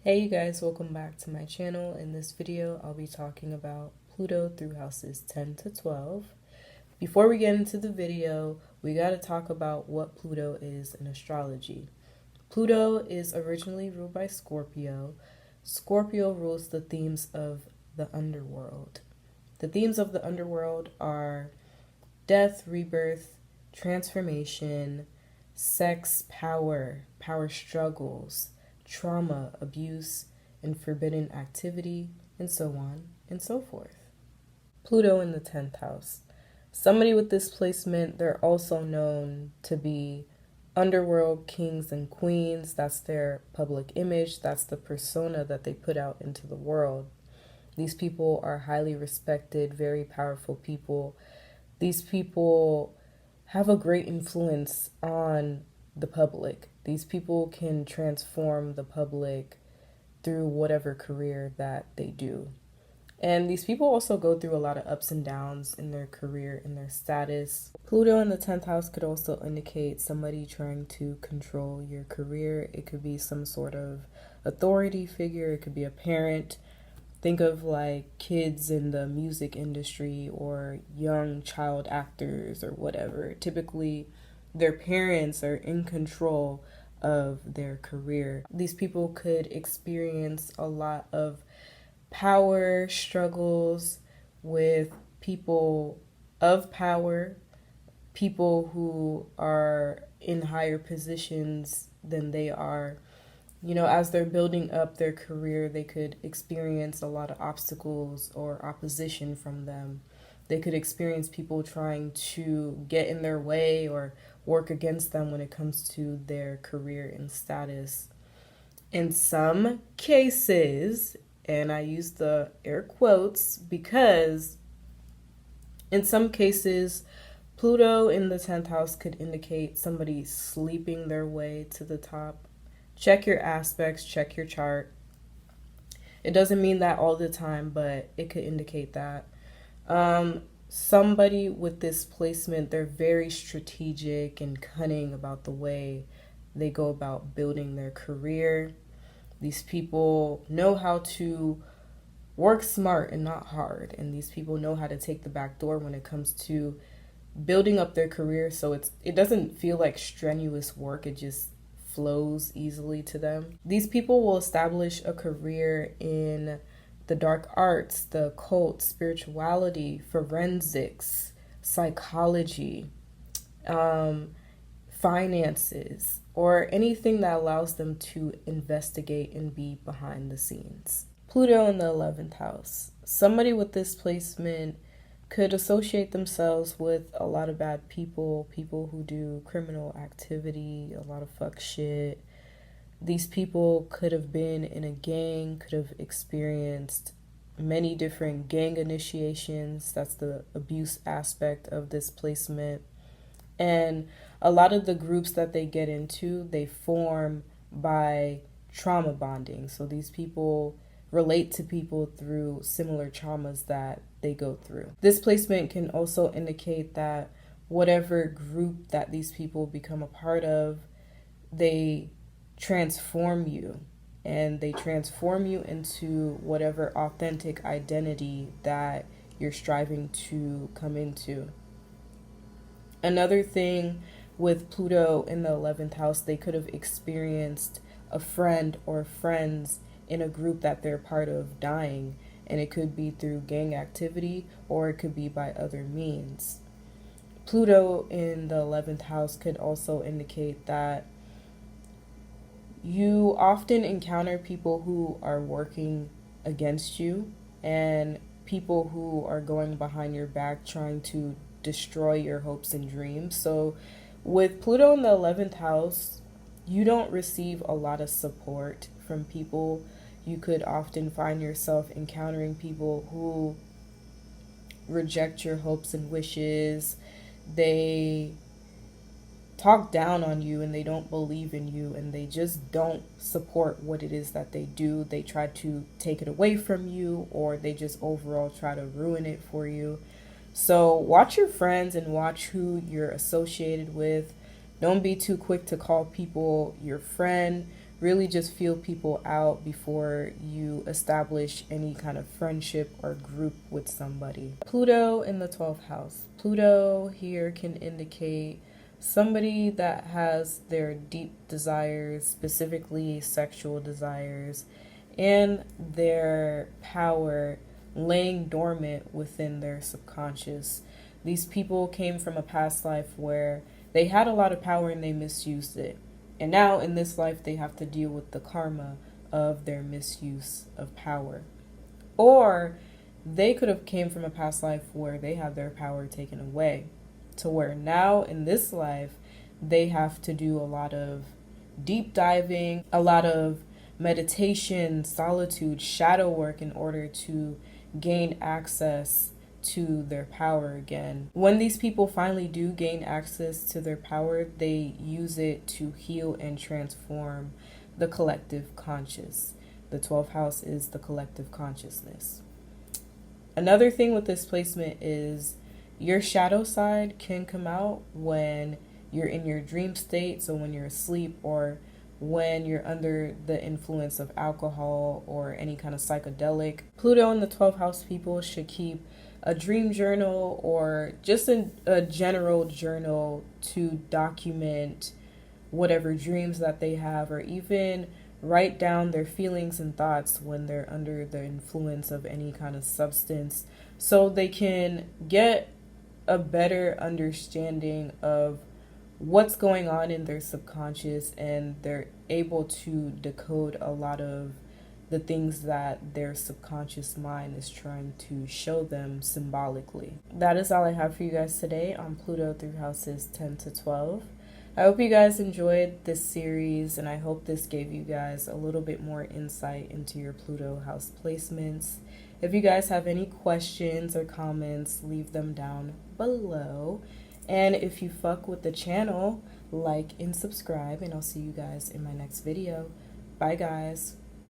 Hey you guys, welcome back to my channel. In this video, I'll be talking about Pluto through houses 10 to 12. Before we get into the video, we got to talk about what Pluto is in astrology. Pluto is originally ruled by Scorpio. Scorpio rules the themes of the underworld. The themes of the underworld are death, rebirth, transformation, sex, power struggles, trauma, abuse, and forbidden activity, and so on and so forth. Pluto in the 10th house. Somebody with this placement, they're also known to be underworld kings and queens. That's their public image. That's the persona that they put out into the world. These people are highly respected, very powerful people. These people have a great influence on the public. These people can transform the public through whatever career that they do. And these people also go through a lot of ups and downs in their career, in their status. Pluto in the 10th house could also indicate somebody trying to control your career. It could be some sort of authority figure. It could be a parent. Think of like kids in the music industry or young child actors or whatever. Typically, their parents are in control of their career. These people could experience a lot of power struggles with people of power, people who are in higher positions than they are. You know, as they're building up their career, they could experience a lot of obstacles or opposition from them. They could experience people trying to get in their way or work against them when it comes to their career and status. In some cases, and I use the air quotes because in some cases, Pluto in the 10th house could indicate somebody sleeping their way to the top. Check your aspects, check your chart. It doesn't mean that all the time, but it could indicate that. Somebody with this placement, they're very strategic and cunning about the way they go about building their career. These people know how to work smart and not hard, and these people know how to take the back door when it comes to building up their career, so it doesn't feel like strenuous work. It just flows easily to them. These people will establish a career in the dark arts, the occult, spirituality, forensics, psychology, finances, or anything that allows them to investigate and be behind the scenes. Pluto in the 11th house. Somebody with this placement could associate themselves with a lot of bad people, people who do criminal activity, a lot of fuck shit. These people could have been in a gang, could have experienced many different gang initiations. That's the abuse aspect of this placement. And a lot of the groups that they get into, they form by trauma bonding. So these people relate to people through similar traumas that they go through. This placement can also indicate that whatever group that these people become a part of, they transform you, and they transform you into whatever authentic identity that you're striving to come into. Another thing with Pluto in the 11th house, they could have experienced a friend or friends in a group that they're part of dying, and it could be through gang activity or it could be by other means. Pluto in the 11th house could also indicate that you often encounter people who are working against you and people who are going behind your back trying to destroy your hopes and dreams. So with Pluto in the 11th house, you don't receive a lot of support from people. You could often find yourself encountering people who reject your hopes and wishes. They talk down on you and they don't believe in you and they just don't support what it is that they do. They try to take it away from you, or they just overall try to ruin it for you. So watch your friends and watch who you're associated with. Don't be too quick to call people your friend. really just feel people out before you establish any kind of friendship or group with somebody. Pluto in the 12th house. Pluto here can indicate somebody that has their deep desires, specifically sexual desires, and their power laying dormant within their subconscious. These people came from a past life where they had a lot of power and they misused it. And now in this life, they have to deal with the karma of their misuse of power. Or they could have came from a past life where they had their power taken away, to where now in this life, they have to do a lot of deep diving, a lot of meditation, solitude, shadow work in order to gain access to their power again. When these people finally do gain access to their power, they use it to heal and transform the collective conscious. The 12th house is the collective consciousness. Another thing with this placement is your shadow side can come out when you're in your dream state, so when you're asleep or when you're under the influence of alcohol or any kind of psychedelic. Pluto in the 12th house people should keep a dream journal or just a general journal to document whatever dreams that they have, or even write down their feelings and thoughts when they're under the influence of any kind of substance, so they can get a better understanding of what's going on in their subconscious, and they're able to decode a lot of the things that their subconscious mind is trying to show them symbolically. That is all I have for you guys today on Pluto through houses 10 to 12. I hope you guys enjoyed this series, and I hope this gave you guys a little bit more insight into your Pluto house placements. If you guys have any questions or comments, leave them down below. And if you fuck with the channel, like and subscribe, and I'll see you guys in my next video. Bye guys.